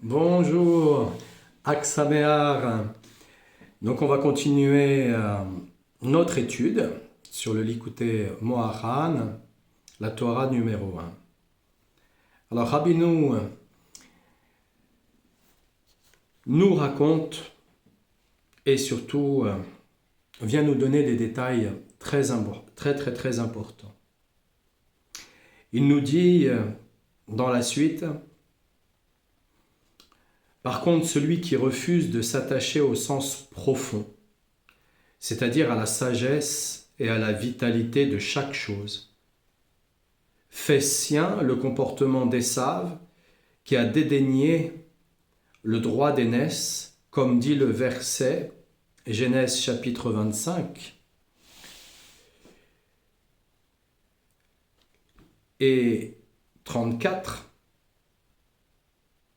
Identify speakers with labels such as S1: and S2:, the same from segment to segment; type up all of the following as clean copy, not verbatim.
S1: Bonjour, Aksaméar. Donc on va continuer notre étude sur le Likutei Moharan, la Torah numéro 1. Alors Rabbeinu nous raconte et surtout vient nous donner des détails très importants. Il nous dit dans la suite: par contre, celui qui refuse de s'attacher au sens profond, c'est-à-dire à la sagesse et à la vitalité de chaque chose, fait sien le comportement d'Ésav qui a dédaigné le droit d'aînesse, comme dit le verset Genèse chapitre 25 et 34.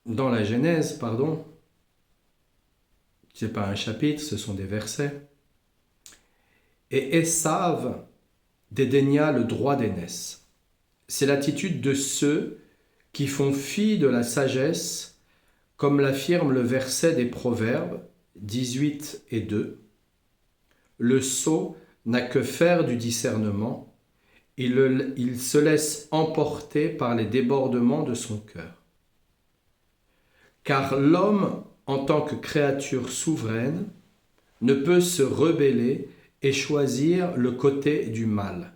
S1: Dans la Genèse, ce n'est pas un chapitre, ce sont des versets. Et Ésav dédaigna le droit d'aînesse. C'est l'attitude de ceux qui font fi de la sagesse, comme l'affirme le verset des Proverbes 18 et 2. Le sot n'a que faire du discernement, il se laisse emporter par les débordements de son cœur. Car l'homme, en tant que créature souveraine, ne peut se rebeller et choisir le côté du mal,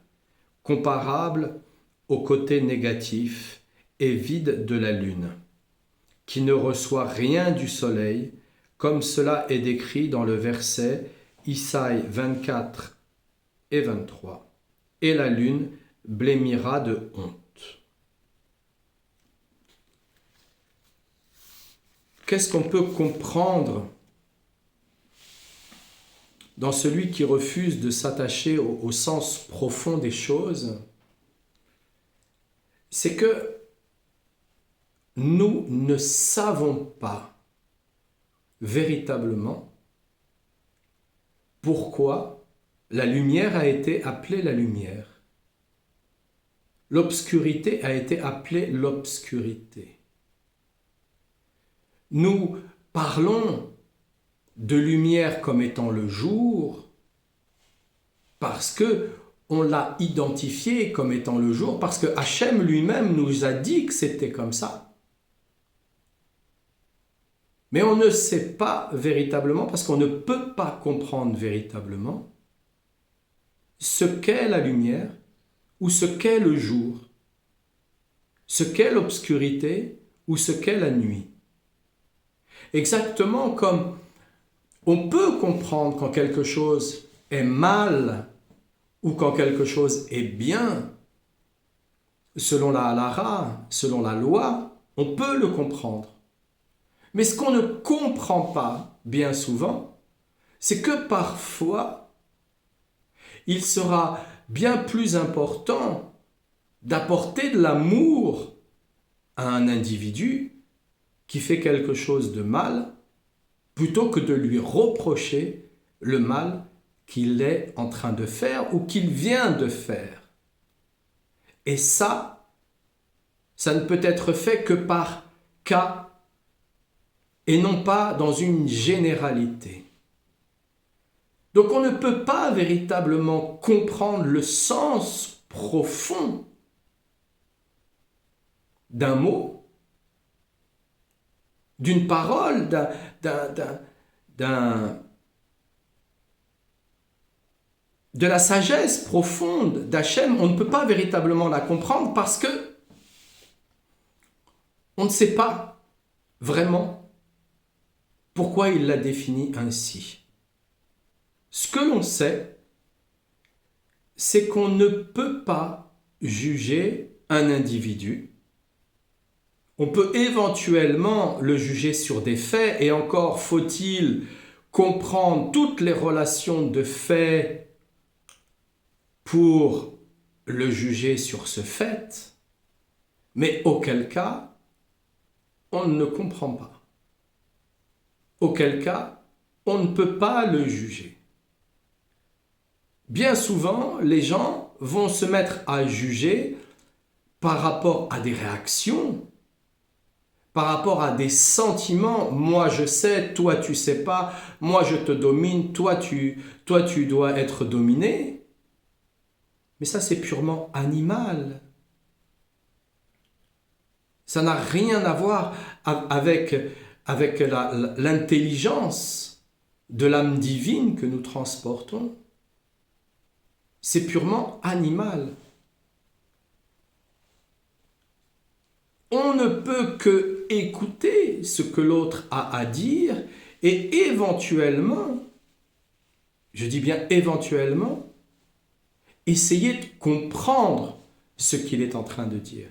S1: comparable au côté négatif et vide de la lune, qui ne reçoit rien du soleil, comme cela est décrit dans le verset Isaïe 24 et 23. Et la lune blêmira de honte. Qu'est-ce qu'on peut comprendre dans celui qui refuse de s'attacher au sens profond des choses? C'est que nous ne savons pas véritablement pourquoi la lumière a été appelée la lumière. L'obscurité a été appelée l'obscurité. Nous parlons de lumière comme étant le jour parce que on l'a identifié comme étant le jour, parce que Hachem lui-même nous a dit que c'était comme ça. Mais on ne sait pas véritablement, parce qu'on ne peut pas comprendre véritablement ce qu'est la lumière ou ce qu'est le jour, ce qu'est l'obscurité ou ce qu'est la nuit. Exactement comme on peut comprendre quand quelque chose est mal ou quand quelque chose est bien, selon la halara, selon la loi, on peut le comprendre. Mais ce qu'on ne comprend pas, bien souvent, c'est que parfois, il sera bien plus important d'apporter de l'amour à un individu qui fait quelque chose de mal, plutôt que de lui reprocher le mal qu'il est en train de faire ou qu'il vient de faire. Et ça ne peut être fait que par cas et non pas dans une généralité. Donc on ne peut pas véritablement comprendre le sens profond d'un mot, d'une parole, de la sagesse profonde d'Hachem. On ne peut pas véritablement la comprendre parce que on ne sait pas vraiment pourquoi il l'a définie ainsi. Ce que l'on sait, c'est qu'on ne peut pas juger un individu. On peut éventuellement le juger sur des faits, et encore faut-il comprendre toutes les relations de faits pour le juger sur ce fait, mais auquel cas, on ne comprend pas. Auquel cas, on ne peut pas le juger. Bien souvent, les gens vont se mettre à juger par rapport à des réactions, par rapport à des sentiments, moi je sais, toi tu sais pas, moi je te domine, toi tu dois être dominé. Mais ça c'est purement animal. Ça n'a rien à voir avec l'intelligence de l'âme divine que nous transportons. C'est purement animal. On ne peut que écouter ce que l'autre a à dire et éventuellement, je dis bien éventuellement, essayer de comprendre ce qu'il est en train de dire.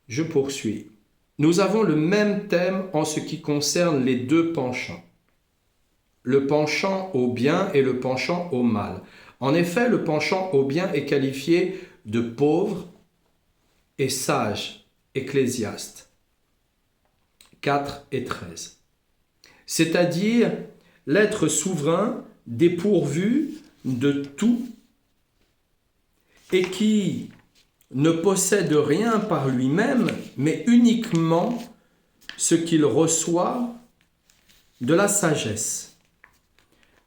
S1: Je poursuis. Nous avons le même thème en ce qui concerne les deux penchants. Le penchant au bien et le penchant au mal. En effet, le penchant au bien est qualifié de pauvre et sage, Ecclésiaste 4 et 13. C'est-à-dire l'être souverain dépourvu de tout et qui ne possède rien par lui-même, mais uniquement ce qu'il reçoit de la sagesse.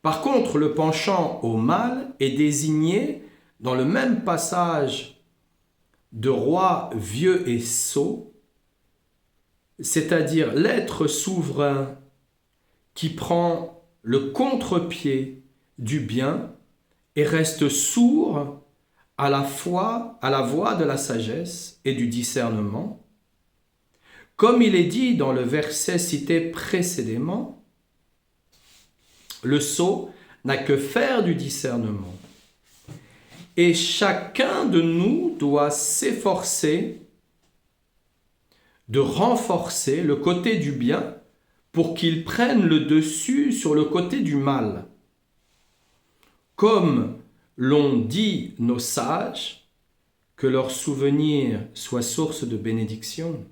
S1: Par contre, le penchant au mal est désigné dans le même passage de roi vieux et sot, c'est-à-dire l'être souverain qui prend le contre-pied du bien et reste sourd à la voix de la sagesse et du discernement. Comme il est dit dans le verset cité précédemment, le sot n'a que faire du discernement. Et chacun de nous doit s'efforcer de renforcer le côté du bien pour qu'il prenne le dessus sur le côté du mal. Comme l'ont dit nos sages, que leur souvenir soit source de bénédiction.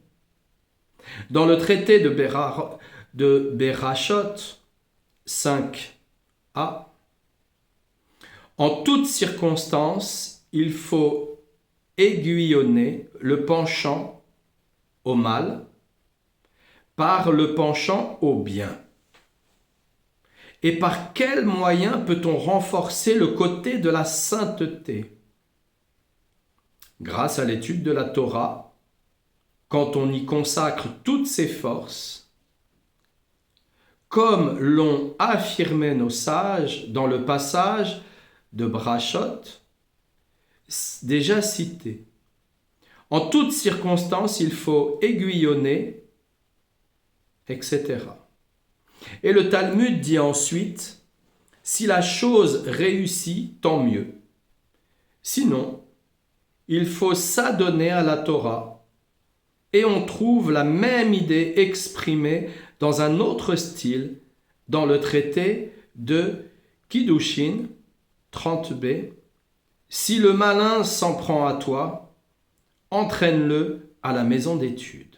S1: Dans le traité de Berachot 5a, en toutes circonstances, il faut aiguillonner le penchant au mal par le penchant au bien. Et par quel moyen peut-on renforcer le côté de la sainteté? Grâce à l'étude de la Torah, quand on y consacre toutes ses forces, comme l'ont affirmé nos sages dans le passage de Brachot, déjà cité. En toutes circonstances, il faut aiguillonner, etc. Et le Talmud dit ensuite, si la chose réussit, tant mieux. Sinon, il faut s'adonner à la Torah. Et on trouve la même idée exprimée dans un autre style, dans le traité de Kiddushin 30b. Si le malin s'en prend à toi, entraîne-le à la maison d'études.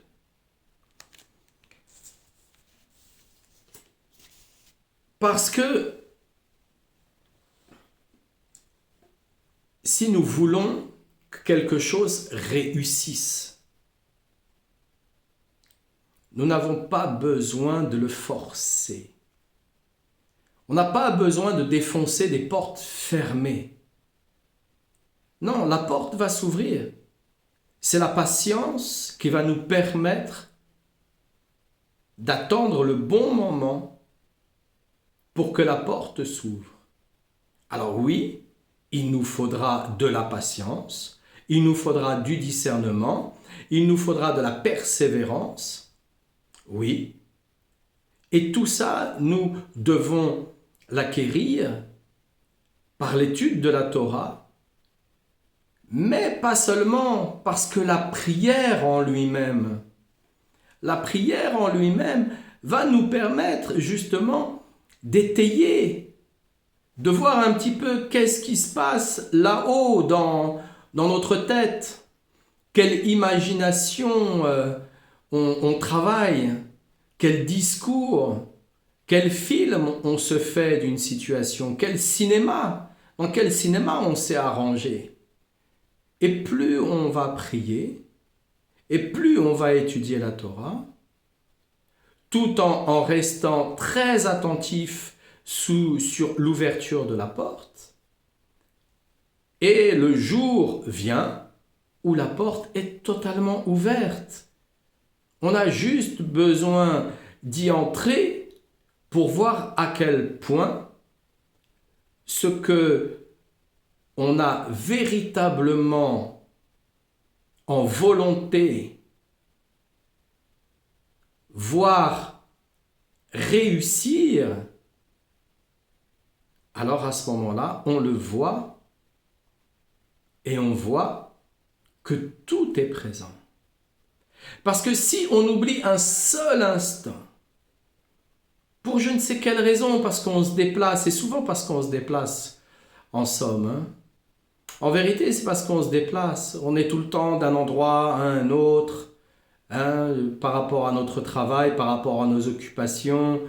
S1: Parce que si nous voulons que quelque chose réussisse, nous n'avons pas besoin de le forcer. On n'a pas besoin de défoncer des portes fermées. Non, la porte va s'ouvrir. C'est la patience qui va nous permettre d'attendre le bon moment pour que la porte s'ouvre. Alors oui, il nous faudra de la patience, il nous faudra du discernement, il nous faudra de la persévérance. Oui. Et tout ça, nous devons l'acquérir par l'étude de la Torah, mais pas seulement parce que la prière en lui-même va nous permettre justement d'étayer, de voir un petit peu qu'est-ce qui se passe là-haut dans notre tête, quelle imagination on travaille, quel discours, quel film on se fait d'une situation, dans quel cinéma on s'est arrangé. Et plus on va prier, et plus on va étudier la Torah, tout en restant très attentif sur l'ouverture de la porte. Et le jour vient où la porte est totalement ouverte. On a juste besoin d'y entrer pour voir à quel point ce que on a véritablement en volonté, voire réussir, alors à ce moment-là, on le voit et on voit que tout est présent. Parce que si on oublie un seul instant, pour je ne sais quelle raison, parce qu'on se déplace, et souvent parce qu'on se déplace, en somme, en vérité, c'est parce qu'on se déplace. On est tout le temps d'un endroit à un autre, par rapport à notre travail, par rapport à nos occupations.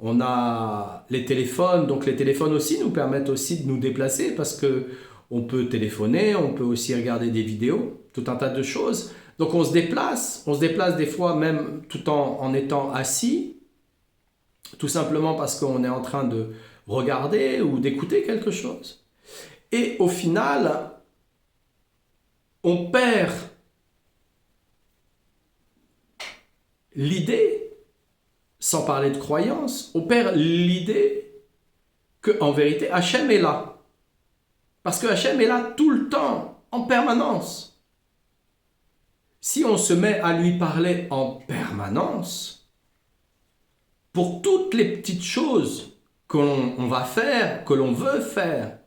S1: On a les téléphones, donc les téléphones aussi nous permettent aussi de nous déplacer parce que on peut téléphoner, on peut aussi regarder des vidéos, tout un tas de choses. Donc on se déplace des fois même tout en étant assis, tout simplement parce qu'on est en train de regarder ou d'écouter quelque chose. Et au final, on perd l'idée, sans parler de croyance, on perd l'idée qu'en vérité, Hachem est là. Parce que Hachem est là tout le temps, en permanence. Si on se met à lui parler en permanence, pour toutes les petites choses que l'on va faire, que l'on veut faire,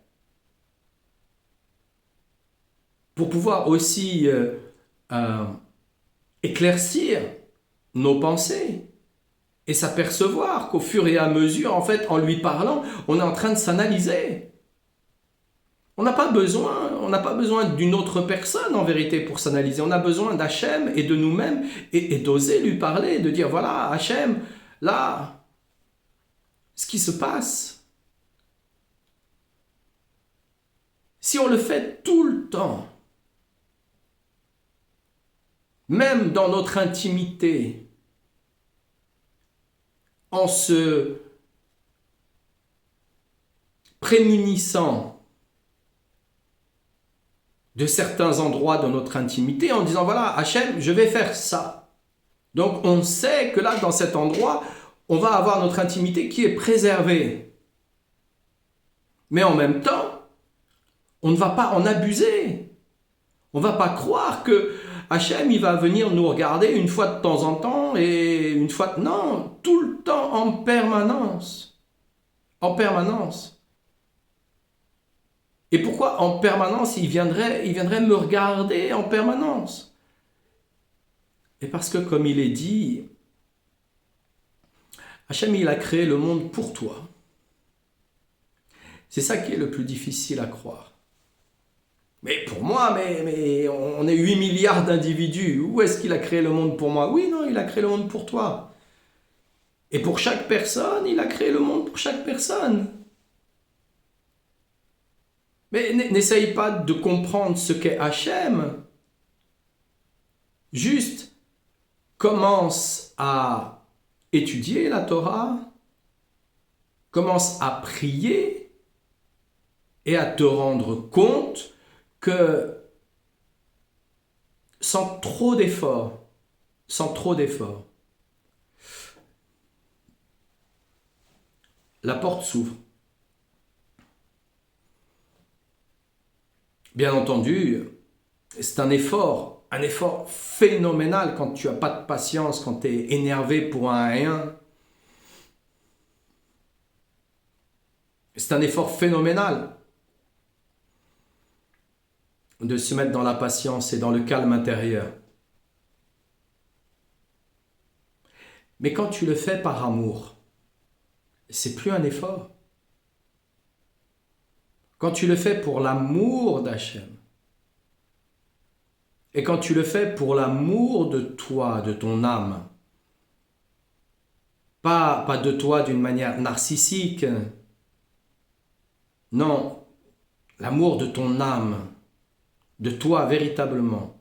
S1: pour pouvoir aussi éclaircir nos pensées et s'apercevoir qu'au fur et à mesure, en fait, en lui parlant, on est en train de s'analyser. On n'a pas besoin d'une autre personne en vérité pour s'analyser. On a besoin d'Hachem et de nous-mêmes et d'oser lui parler, de dire voilà, Hachem, là, ce qui se passe. Si on le fait tout le temps, même dans notre intimité, en se prémunissant de certains endroits de notre intimité, en disant voilà, Hachem, je vais faire ça. Donc on sait que là, dans cet endroit, on va avoir notre intimité qui est préservée. Mais en même temps, on ne va pas en abuser. On ne va pas croire que Hachem, il va venir nous regarder une fois de temps en temps et une fois... Non, tout le temps, en permanence. En permanence. Et pourquoi en permanence il viendrait me regarder en permanence? Et parce que, comme il est dit, Hachem, il a créé le monde pour toi. C'est ça qui est le plus difficile à croire. Mais pour moi, mais on est 8 milliards d'individus. Où est-ce qu'il a créé le monde pour moi? Oui, non, il a créé le monde pour toi. Et pour chaque personne, il a créé le monde pour chaque personne. Mais n'essaye pas de comprendre ce qu'est Hachem. Juste commence à étudier la Torah, commence à prier et à te rendre compte que sans trop d'efforts, la porte s'ouvre. Bien entendu, c'est un effort phénoménal quand tu n'as pas de patience, quand tu es énervé pour un rien. C'est un effort phénoménal de se mettre dans la patience et dans le calme intérieur. Mais quand tu le fais par amour, c'est plus un effort. Quand tu le fais pour l'amour d'Hachem, et quand tu le fais pour l'amour de toi, de ton âme, pas de toi d'une manière narcissique, non, l'amour de ton âme, de toi véritablement,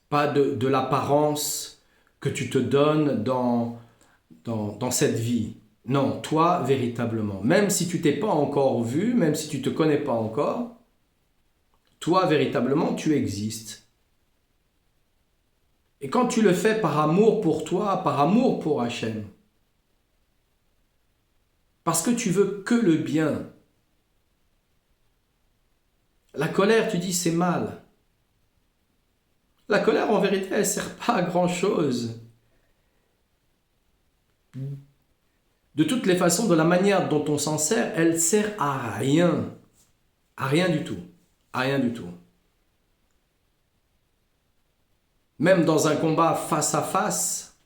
S1: pas de l'apparence que tu te donnes dans cette vie. Non, toi véritablement. Même si tu t'es pas encore vu, même si tu te connais pas encore, toi véritablement tu existes. Et quand tu le fais par amour pour toi, par amour pour Hachem, parce que tu veux que le bien. La colère, tu dis, c'est mal. La colère, en vérité, elle ne sert pas à grand-chose. De toutes les façons, de la manière dont on s'en sert, elle sert à rien. À rien du tout. À rien du tout. Même dans un combat face à face,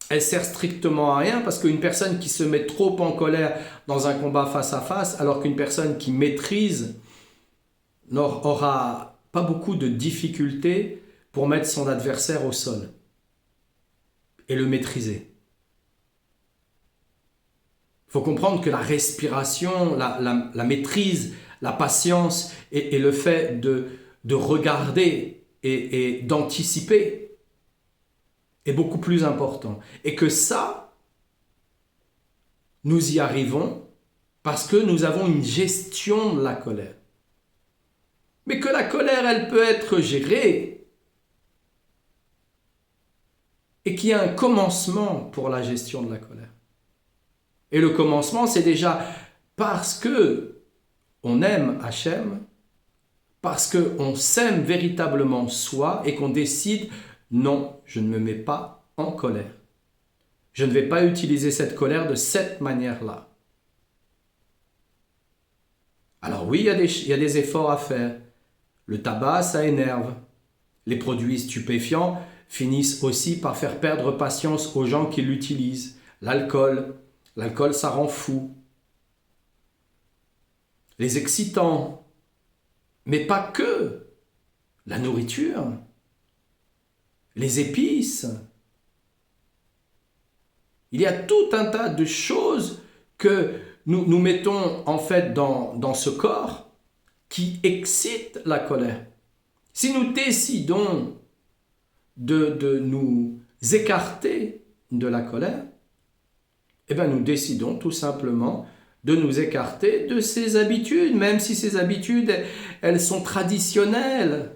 S1: elle sert strictement à rien parce qu'une personne qui se met trop en colère dans un combat face à face, alors qu'une personne qui maîtrise n'aura pas beaucoup de difficultés pour mettre son adversaire au sol et le maîtriser. Il faut comprendre que la respiration, la maîtrise, la patience et le fait de regarder et d'anticiper est beaucoup plus important. Et que ça, nous y arrivons parce que nous avons une gestion de la colère. Mais que la colère, elle peut être gérée et qu'il y a un commencement pour la gestion de la colère. Et le commencement, c'est déjà parce que on aime Hachem, parce qu'on s'aime véritablement soi et qu'on décide, non, je ne me mets pas en colère. Je ne vais pas utiliser cette colère de cette manière-là. Alors oui, il y a des efforts à faire. Le tabac, ça énerve. Les produits stupéfiants finissent aussi par faire perdre patience aux gens qui l'utilisent. L'alcool, ça rend fou. Les excitants, mais pas que. La nourriture, les épices. Il y a tout un tas de choses que nous mettons en fait dans ce corps qui excitent la colère. Si nous décidons de nous écarter de la colère, eh bien nous décidons tout simplement de nous écarter de ces habitudes, même si ces habitudes, elles sont traditionnelles.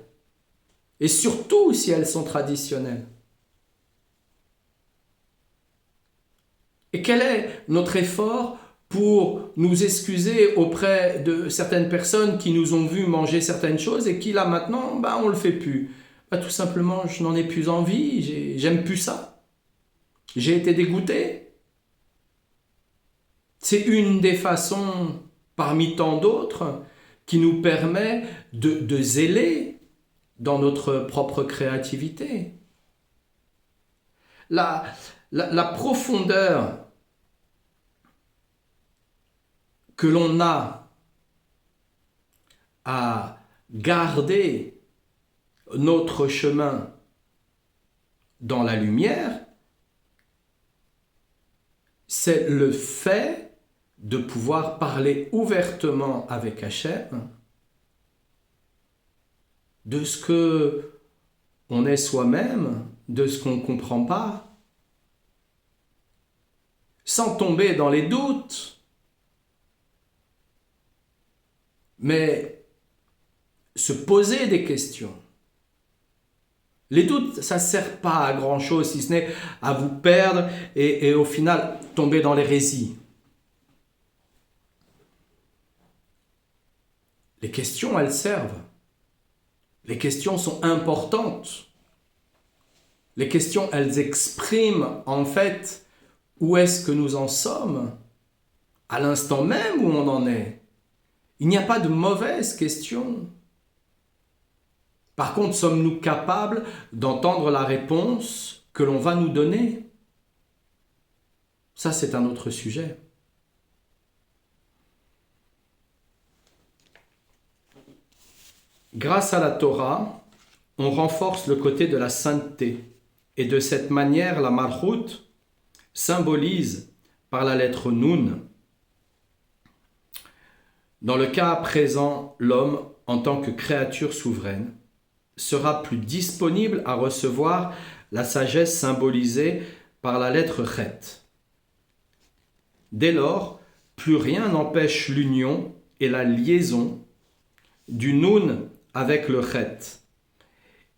S1: Et surtout si elles sont traditionnelles. Et quel est notre effort pour nous excuser auprès de certaines personnes qui nous ont vu manger certaines choses et qui là maintenant, on ne le fait plus. Tout simplement, je n'en ai plus envie, j'aime plus ça. J'ai été dégoûté. C'est une des façons, parmi tant d'autres, qui nous permet de zéler dans notre propre créativité. La profondeur que l'on a à garder notre chemin dans la lumière, c'est le fait de pouvoir parler ouvertement avec Hachem de ce que on est soi-même, de ce qu'on ne comprend pas, sans tomber dans les doutes. Mais se poser des questions. Les doutes, ça ne sert pas à grand-chose, si ce n'est à vous perdre et au final tomber dans l'hérésie. Les questions, elles servent. Les questions sont importantes. Les questions, elles expriment en fait où est-ce que nous en sommes, à l'instant même où on en est. Il n'y a pas de mauvaises questions. Par contre, sommes-nous capables d'entendre la réponse que l'on va nous donner? Ça, c'est un autre sujet. Grâce à la Torah, on renforce le côté de la sainteté. Et de cette manière, la Malchut symbolise par la lettre Nun, dans le cas présent, l'homme en tant que créature souveraine, sera plus disponible à recevoir la sagesse symbolisée par la lettre Chet. Dès lors, plus rien n'empêche l'union et la liaison du Nun avec le Chet.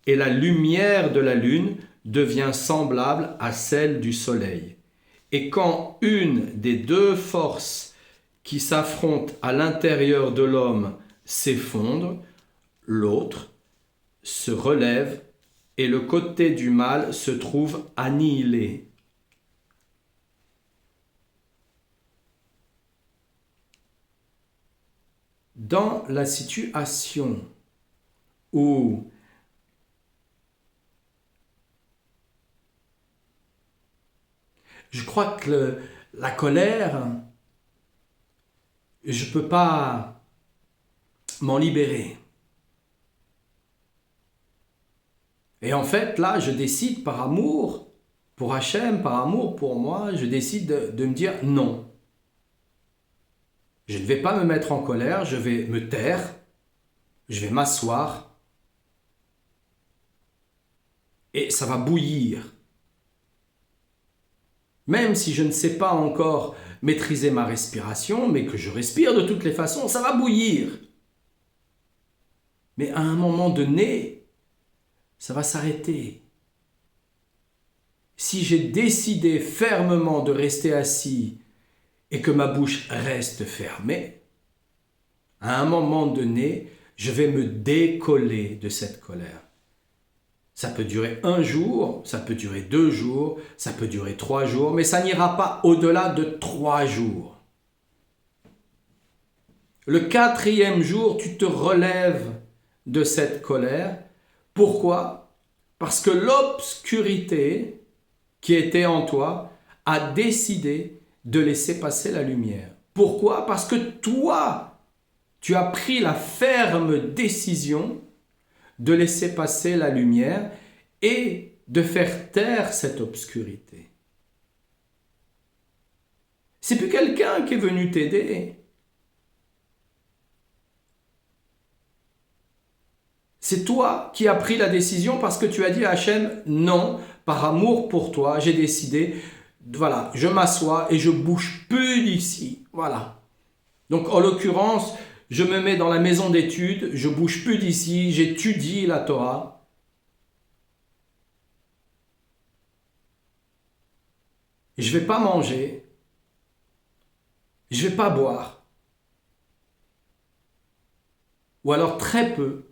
S1: Et la lumière de la lune devient semblable à celle du soleil. Et quand une des deux forces qui s'affrontent à l'intérieur de l'homme s'effondre, l'autre se relève et le côté du mal se trouve annihilé. Dans la situation où je crois que la colère, je ne peux pas m'en libérer. Et en fait, là, je décide par amour pour Hachem, par amour pour moi, je décide de me dire non. Je ne vais pas me mettre en colère, je vais me taire, je vais m'asseoir et ça va bouillir. Même si je ne sais pas encore maîtriser ma respiration, mais que je respire de toutes les façons, ça va bouillir. Mais à un moment donné, ça va s'arrêter. Si j'ai décidé fermement de rester assis et que ma bouche reste fermée, à un moment donné, je vais me décoller de cette colère. Ça peut durer 1 jour, ça peut durer 2 jours, ça peut durer 3 jours, mais ça n'ira pas au-delà de 3 jours. Le 4e jour, tu te relèves de cette colère. Pourquoi? Parce que l'obscurité qui était en toi a décidé de laisser passer la lumière. Pourquoi? Parce que toi, tu as pris la ferme décision de laisser passer la lumière et de faire taire cette obscurité. C'est plus quelqu'un qui est venu t'aider. C'est toi qui as pris la décision parce que tu as dit à Hachem, non, par amour pour toi, j'ai décidé, voilà, je m'assois et je bouge plus d'ici. Voilà. Donc en l'occurrence, je me mets dans la maison d'études, je bouge plus d'ici, j'étudie la Torah. Je ne vais pas manger, je ne vais pas boire. Ou alors très peu.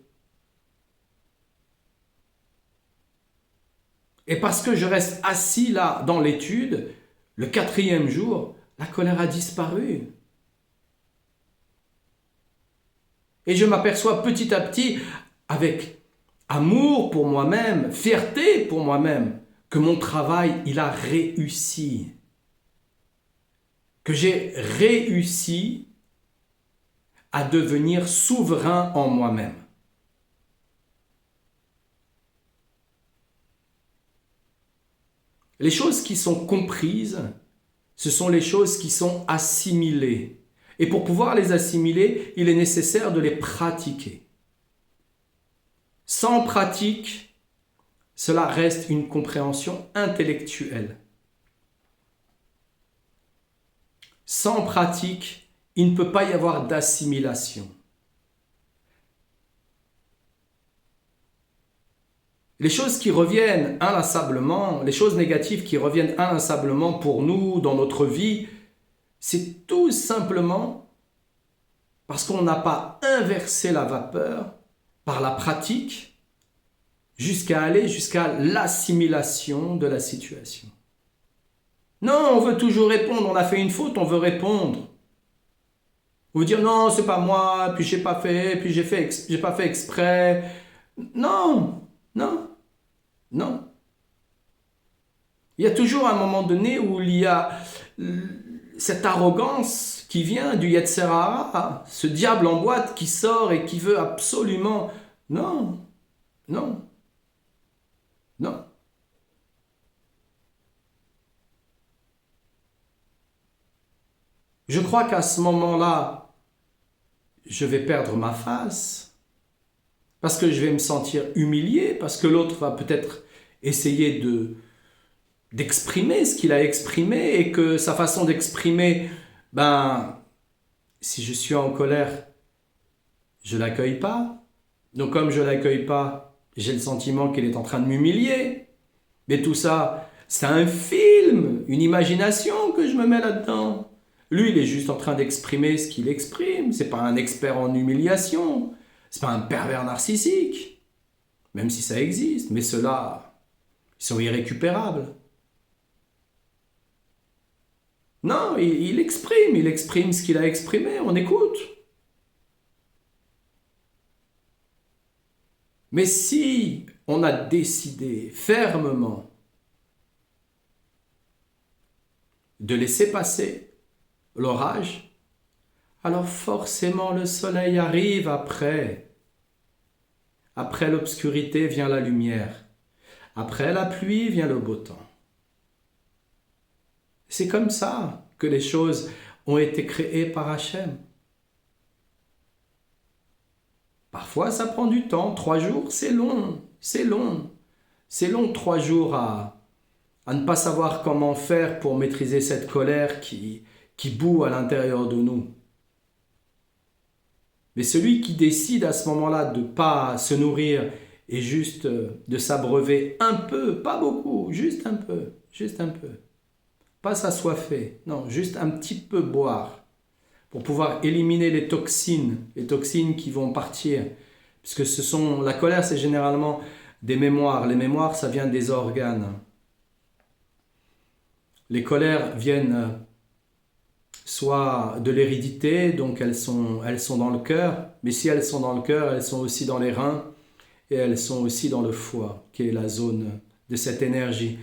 S1: Et parce que je reste assis là dans l'étude, le 4e jour, la colère a disparu. Et je m'aperçois petit à petit, avec amour pour moi-même, fierté pour moi-même, que mon travail, il a réussi. Que j'ai réussi à devenir souverain en moi-même. Les choses qui sont comprises, ce sont les choses qui sont assimilées. Et pour pouvoir les assimiler, il est nécessaire de les pratiquer. Sans pratique, cela reste une compréhension intellectuelle. Sans pratique, il ne peut pas y avoir d'assimilation. Les choses qui reviennent inlassablement, les choses négatives qui reviennent inlassablement pour nous dans notre vie, c'est tout simplement parce qu'on n'a pas inversé la vapeur par la pratique jusqu'à aller jusqu'à l'assimilation de la situation. Non, on veut toujours répondre, on a fait une faute, on veut répondre. On veut dire non, c'est pas moi, puis j'ai pas fait, puis j'ai pas fait exprès. Non, non, non. Il y a toujours un moment donné où il y a cette arrogance qui vient du Yetzer Hara, ce diable en boîte qui sort et qui veut absolument... Non, non, non. Je crois qu'à ce moment-là, je vais perdre ma face. parce que je vais me sentir humilié, parce que l'autre va peut-être essayer d'exprimer ce qu'il a exprimé et que sa façon d'exprimer, si je suis en colère, je l'accueille pas. Donc comme je l'accueille pas, j'ai le sentiment qu'il est en train de m'humilier. Mais tout ça, c'est un film, une imagination que je me mets là-dedans. Lui, il est juste en train d'exprimer ce qu'il exprime. C'est pas un expert en humiliation. C'est pas un pervers narcissique. Même si ça existe. Mais ceux-là, ils sont irrécupérables. Non, il exprime ce qu'il a exprimé. On écoute. Mais si on a décidé fermement de laisser passer l'orage, alors forcément le soleil arrive après. Après l'obscurité vient la lumière. Après la pluie vient le beau temps. C'est comme ça que les choses ont été créées par Hachem. Parfois ça prend du temps, 3 jours c'est long, c'est long. C'est long 3 jours à ne pas savoir comment faire pour maîtriser cette colère qui bout à l'intérieur de nous. Mais celui qui décide à ce moment-là de ne pas se nourrir et juste de s'abreuver un peu, pas beaucoup, juste un peu, pas s'assoiffer, non, juste un petit peu boire, pour pouvoir éliminer les toxines qui vont partir, puisque la colère c'est généralement des mémoires, les mémoires ça vient des organes. Les colères viennent soit de l'hérédité, donc elles sont dans le cœur, mais si elles sont dans le cœur, elles sont aussi dans les reins et elles sont aussi dans le foie, qui est la zone de cette énergie.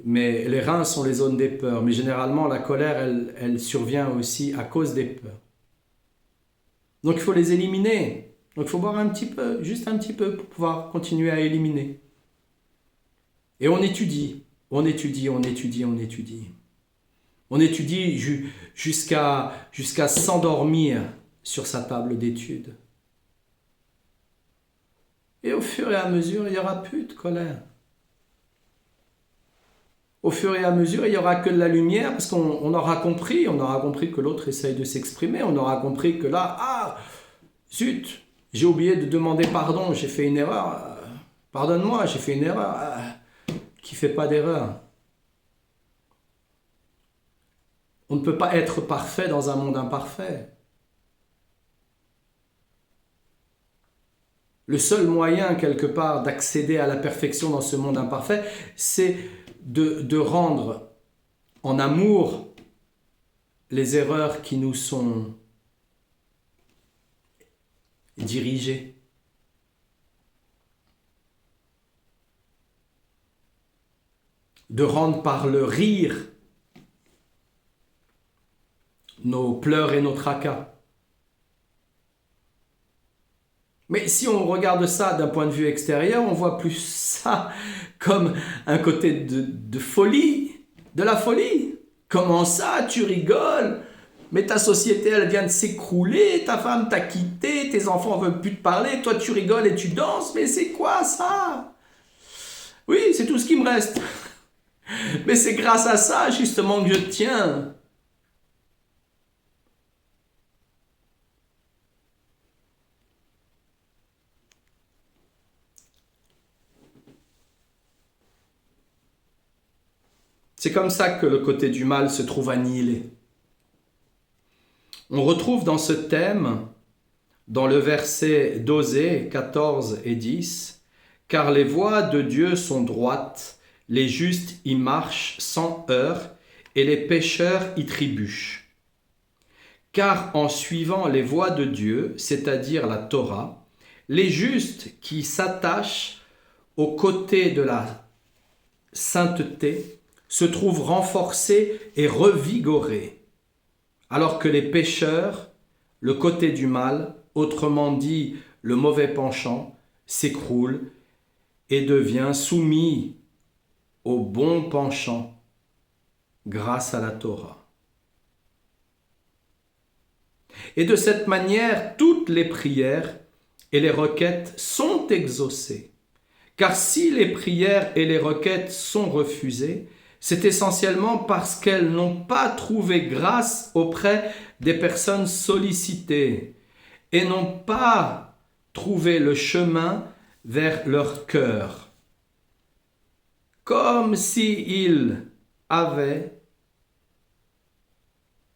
S1: Mais les reins sont les zones des peurs, mais généralement la colère, elle survient aussi à cause des peurs. Donc il faut les éliminer. Donc il faut boire un petit peu, juste un petit peu pour pouvoir continuer à éliminer. Et on étudie. On étudie. On étudie jusqu'à s'endormir sur sa table d'étude. Et au fur et à mesure, il n'y aura plus de colère. Au fur et à mesure, il n'y aura que de la lumière parce qu'on aura compris que l'autre essaye de s'exprimer, on aura compris que là, zut, j'ai oublié de demander pardon, j'ai fait une erreur, pardonne-moi, j'ai fait une erreur, qui ne fait pas d'erreur. On ne peut pas être parfait dans un monde imparfait. Le seul moyen, quelque part, d'accéder à la perfection dans ce monde imparfait, c'est de rendre en amour les erreurs qui nous sont dirigées. De rendre par le rire nos pleurs et nos tracas. Mais si on regarde ça d'un point de vue extérieur, on voit plus ça comme un côté de folie, de la folie. Comment ça, tu rigoles? Mais ta société, elle vient de s'écrouler, ta femme t'a quitté, tes enfants ne veulent plus te parler, toi tu rigoles et tu danses, mais c'est quoi ça? Oui, c'est tout ce qui me reste. Mais c'est grâce à ça, justement, que je tiens. C'est comme ça que le côté du mal se trouve annihilé. On retrouve dans ce thème, dans le verset d'Osée 14 et 10, « Car les voies de Dieu sont droites, les justes y marchent sans heurts, et les pécheurs y trébuchent. Car en suivant les voies de Dieu, c'est-à-dire la Torah, les justes qui s'attachent aux côtés de la sainteté se trouvent renforcés et revigorés, alors que les pécheurs, le côté du mal, autrement dit le mauvais penchant, s'écroule et devient soumis au bon penchant grâce à la Torah. Et de cette manière, toutes les prières et les requêtes sont exaucées. Car si les prières et les requêtes sont refusées, c'est essentiellement parce qu'elles n'ont pas trouvé grâce auprès des personnes sollicitées et n'ont pas trouvé le chemin vers leur cœur. Comme s'il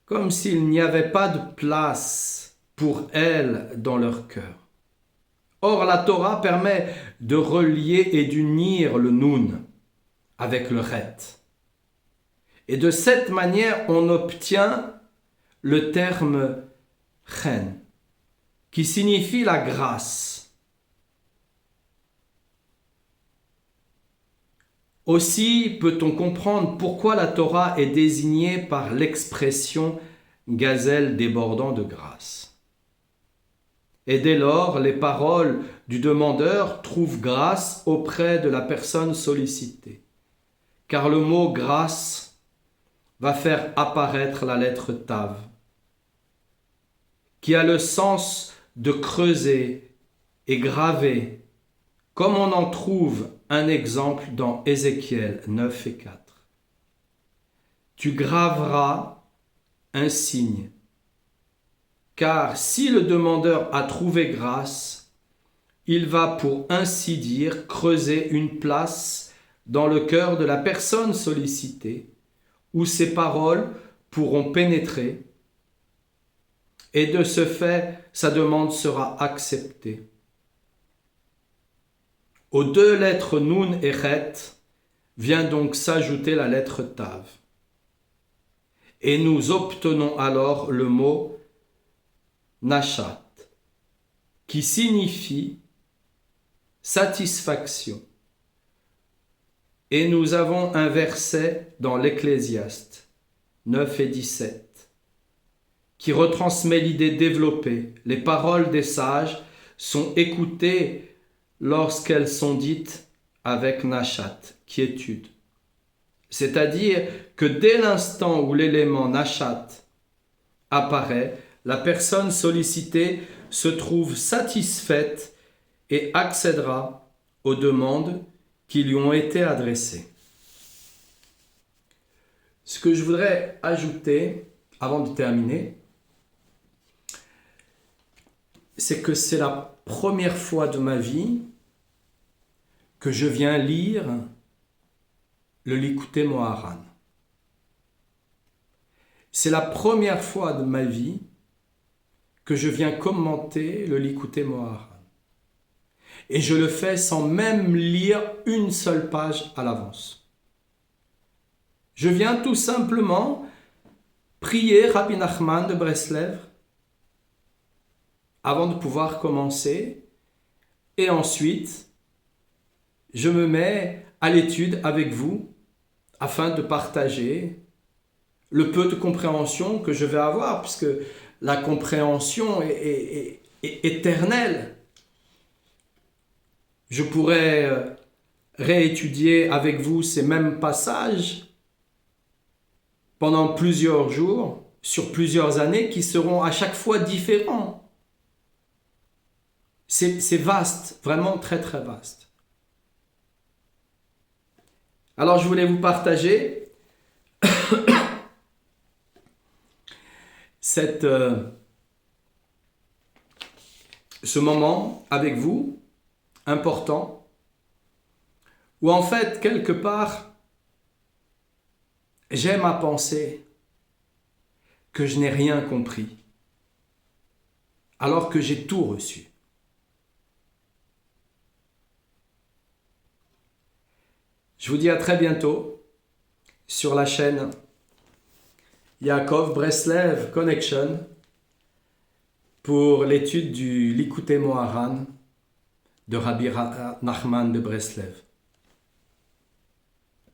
S1: n'y avait pas de place pour elles dans leur cœur. Or, la Torah permet de relier et d'unir le Nun avec le Ret. Et de cette manière, on obtient le terme Chen, qui signifie la grâce. Aussi peut-on comprendre pourquoi la Torah est désignée par l'expression gazelle débordant de grâce. Et dès lors, les paroles du demandeur trouvent grâce auprès de la personne sollicitée. Car le mot grâce va faire apparaître la lettre Tav, qui a le sens de creuser et graver, comme on en trouve un exemple dans Ézéchiel 9 et 4. Tu graveras un signe. Car si le demandeur a trouvé grâce, il va pour ainsi dire creuser une place dans le cœur de la personne sollicitée, où ses paroles pourront pénétrer, et de ce fait, sa demande sera acceptée. Aux deux lettres Nun et Chet vient donc s'ajouter la lettre Tav. Et nous obtenons alors le mot Nashat, qui signifie satisfaction. Et nous avons un verset dans l'Ecclésiaste 9 et 17 qui retransmet l'idée développée. Les paroles des sages sont écoutées lorsqu'elles sont dites avec Nashat, quiétude. C'est-à-dire que dès l'instant où l'élément Nashat apparaît, la personne sollicitée se trouve satisfaite et accédera aux demandes qui lui ont été adressées. Ce que je voudrais ajouter avant de terminer, c'est que c'est la première fois de ma vie que je viens lire le Likutei Moharan. C'est la première fois de ma vie que je viens commenter le Likutei Moharan. Et je le fais sans même lire une seule page à l'avance. Je viens tout simplement prier Rabbi Nachman de Breslev avant de pouvoir commencer. Et ensuite, je me mets à l'étude avec vous afin de partager le peu de compréhension que je vais avoir, puisque la compréhension est éternelle. Je pourrais réétudier avec vous ces mêmes passages pendant plusieurs jours, sur plusieurs années, qui seront à chaque fois différents. C'est vaste, vraiment très très vaste. Alors je voulais vous partager ce moment avec vous, important, où en fait, quelque part, j'aime à penser que je n'ai rien compris, alors que j'ai tout reçu. Je vous dis à très bientôt sur la chaîne Yaakov Breslev Connection pour l'étude du Likutei Moharan de Rabbi Nachman de Breslev.